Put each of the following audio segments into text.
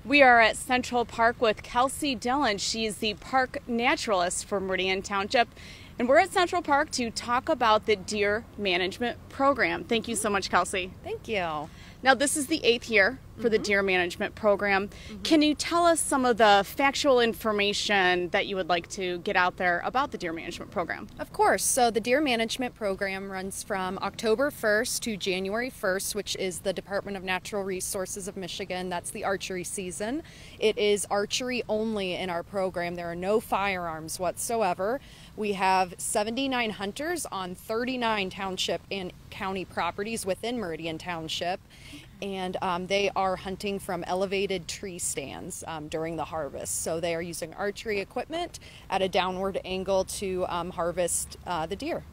We are at Central Park with Kelsey Dillon. She is the Park Naturalist for Meridian Township. And we're at Central Park to talk about the deer management program. Thank you so much, Kelsey. Thank you. Now, this is the 8th year for the deer management program. Can you tell us some of the factual information that you would like to get out there about the deer management program? Of course. So the deer management program runs from October 1st to January 1st, which is the Department of Natural Resources of Michigan. That's the archery season. It is archery only in our program. There are no firearms whatsoever. We have 79 hunters on 39 township and county properties within Meridian Township. And they are hunting from elevated tree stands during the harvest. So they are using archery equipment at a downward angle to harvest the deer.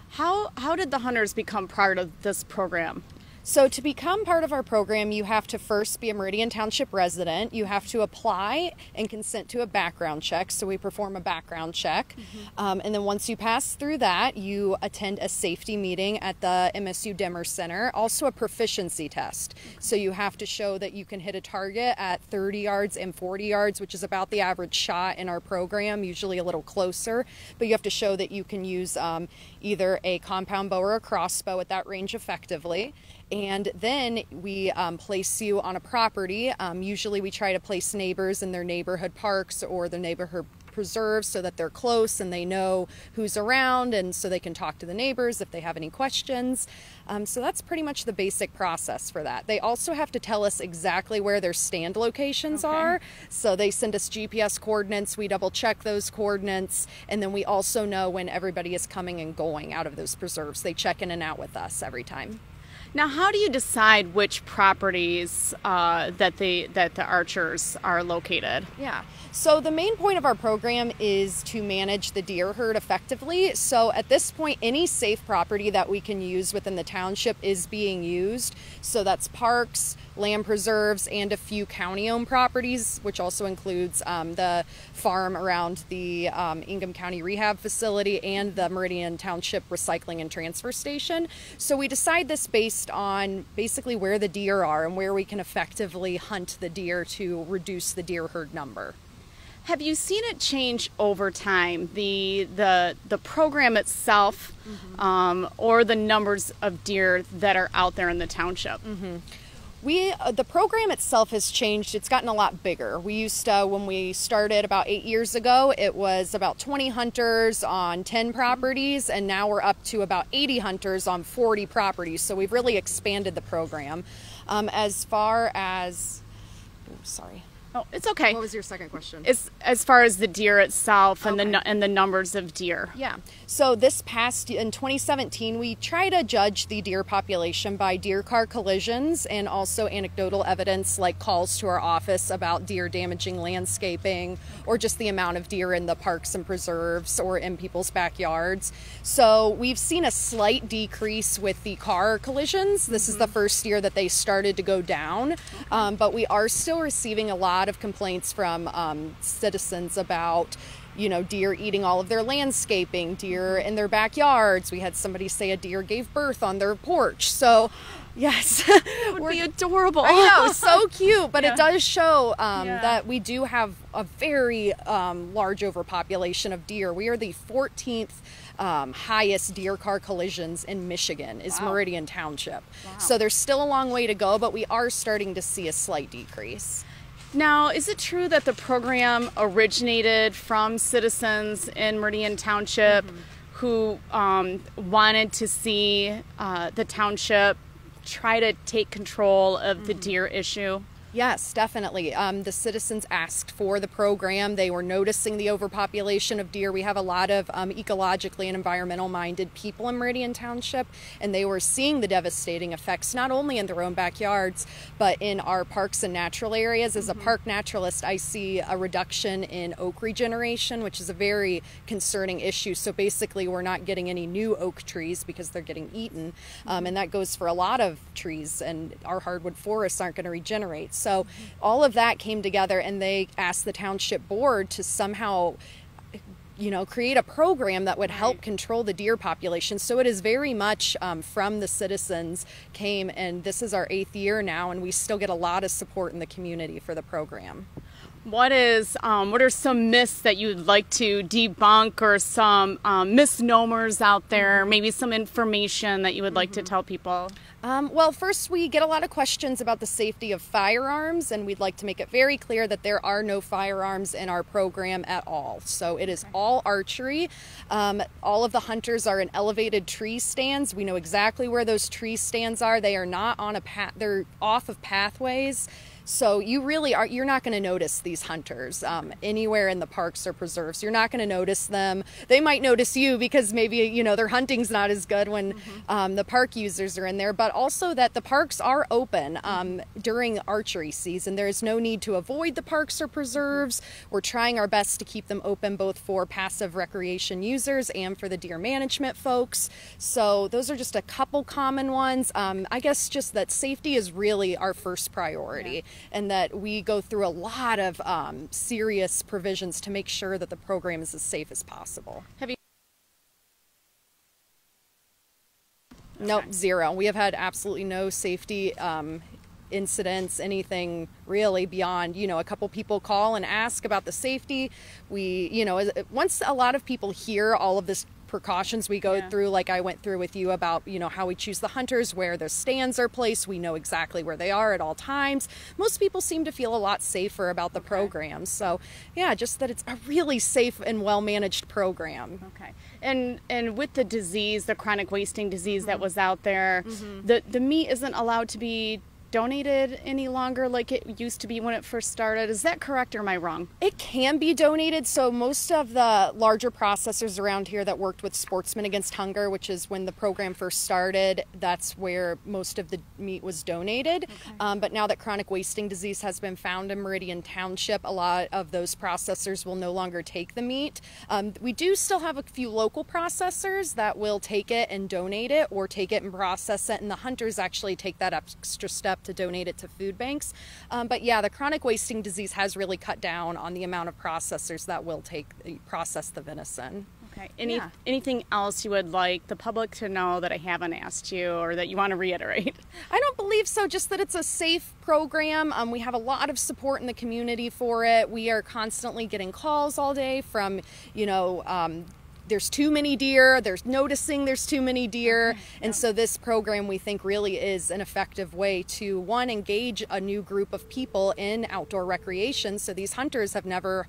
How did the hunters become part of this program? So to become part of our program, you have to first be a Meridian Township resident. You have to apply and consent to a background check. So we perform a background check. And then once you pass through that, you attend a safety meeting at the MSU Demmer Center, also a proficiency test. So you have to show that you can hit a target at 30 yards and 40 yards, which is about the average shot in our program, usually a little closer. But you have to show that you can use either a compound bow or a crossbow at that range effectively. And then we place you on a property. Usually we try to place neighbors in their neighborhood parks or the neighborhood preserves so that they're close and they know who's around, and so they can talk to the neighbors if they have any questions. So that's pretty much the basic process for that. They also have to tell us exactly where their stand locations are. So they send us GPS coordinates, we double check those coordinates, and then we also know when everybody is coming and going out of those preserves. They check in and out with us every time. Now, how do you decide which properties that the archers are located? Yeah, so the main point of our program is to manage the deer herd effectively. So at this point, any safe property that we can use within the township is being used. So that's parks, land preserves, and a few county-owned properties, which also includes the farm around the Ingham County Rehab Facility and the Meridian Township Recycling and Transfer Station. So we decide this based on basically where the deer are and where we can effectively hunt the deer to reduce the deer herd number. Have you seen it change over time, the program itself, or the numbers of deer that are out there in the township? The program itself has changed. It's gotten a lot bigger. We used to, when we started about 8 years ago, it was about 20 hunters on 10 properties, and now we're up to about 80 hunters on 40 properties. So we've really expanded the program. As far as, sorry. Oh, it's okay. What was your second question? As far as the deer itself and the numbers of deer. Yeah. So this past, in 2017, we try to judge the deer population by deer car collisions and also anecdotal evidence like calls to our office about deer damaging landscaping or just the amount of deer in the parks and preserves or in people's backyards. So we've seen a slight decrease with the car collisions. This is the first year that they started to go down, but we are still receiving a lot of complaints from citizens about, you know, deer eating all of their landscaping, deer in their backyards. We had somebody say a deer gave birth on their porch. So yes, it would be adorable. I know, so cute, but it does show that we do have a very large overpopulation of deer. We are the 14th highest deer car collisions in Michigan is Meridian Township. So there's still a long way to go, but we are starting to see a slight decrease. Now, is it true that the program originated from citizens in Meridian Township who wanted to see the township try to take control of the deer issue? Yes, definitely. The citizens asked for the program. They were noticing the overpopulation of deer. We have a lot of ecologically and environmental minded people in Meridian Township, and they were seeing the devastating effects not only in their own backyards, but in our parks and natural areas. As a park naturalist, I see a reduction in oak regeneration, which is a very concerning issue. So basically, we're not getting any new oak trees because they're getting eaten, and that goes for a lot of trees, and our hardwood forests aren't going to regenerate. So all of that came together, and they asked the township board to somehow create a program that would help control the deer population. So it is very much from the citizens came, and this is our 8th year now, and we still get a lot of support in the community for the program. What are some myths that you'd like to debunk, or some misnomers out there, maybe some information that you would like to tell people? Well, first, we get a lot of questions about the safety of firearms, and we'd like to make it very clear that there are no firearms in our program at all. So it is all archery. All of the hunters are in elevated tree stands. We know exactly where those tree stands are. They are not on a path, they're off of pathways. So you're not going to notice these hunters anywhere in the parks or preserves. You're not going to notice them. They might notice you because maybe, their hunting's not as good when the park users are in there, but also that the parks are open during archery season. There is no need to avoid the parks or preserves. We're trying our best to keep them open both for passive recreation users and for the deer management folks. So those are just a couple common ones. I guess just that safety is really our first priority. And that we go through a lot of serious provisions to make sure that the program is as safe as possible. Nope, zero. We have had absolutely no safety incidents, anything really beyond, a couple people call and ask about the safety. Once a lot of people hear all of this precautions we go through, like I went through with you about, how we choose the hunters, where the stands are placed, we know exactly where they are at all times. Most people seem to feel a lot safer about the program. So yeah, just that it's a really safe and well-managed program. Okay. And with the disease, the chronic wasting disease that was out there, the meat isn't allowed to be donated any longer like it used to be when it first started. Is that correct, or am I wrong? It can be donated. So most of the larger processors around here that worked with Sportsmen Against Hunger, which is when the program first started, that's where most of the meat was donated. But now that chronic wasting disease has been found in Meridian Township, a lot of those processors will no longer take the meat. We do still have a few local processors that will take it and donate it, or take it and process it, and the hunters actually take that extra step to donate it to food banks. But yeah, the chronic wasting disease has really cut down on the amount of processors that will process the venison. Okay. Anything else you would like the public to know that I haven't asked you, or that you want to reiterate? I don't believe so. Just that it's a safe program. We have a lot of support in the community for it. We are constantly getting calls all day from, there's too many deer, there's too many deer. And so this program, we think, really is an effective way to, one, engage a new group of people in outdoor recreation. So these hunters have never,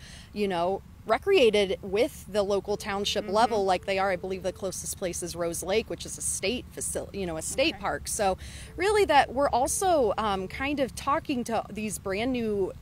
recreated with the local township level like they are. I believe the closest place is Rose Lake, which is a state facility, a state park. So really that we're also kind of talking to these brand new,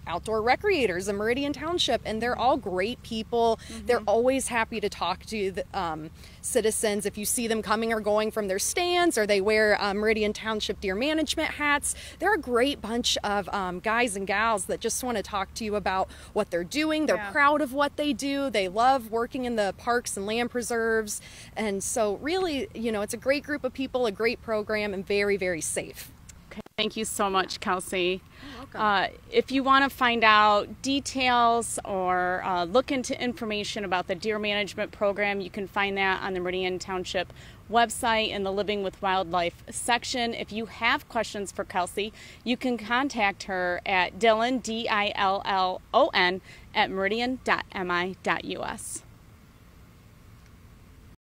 outdoor recreators in Meridian Township, and they're all great people. They're always happy to talk to the citizens. If you see them coming or going from their stands, or they wear Meridian Township deer management hats, they're a great bunch of guys and gals that just want to talk to you about what they're doing. They're proud of what they do. They love working in the parks and land preserves. And so really, it's a great group of people, a great program, and very, very safe. Okay. Thank you so much, Kelsey. You're welcome. If you want to find out details or look into information about the deer management program, you can find that on the Meridian Township website in the Living with Wildlife section. If you have questions for Kelsey, you can contact her at Dillon, Dillon, @meridian.mi.us.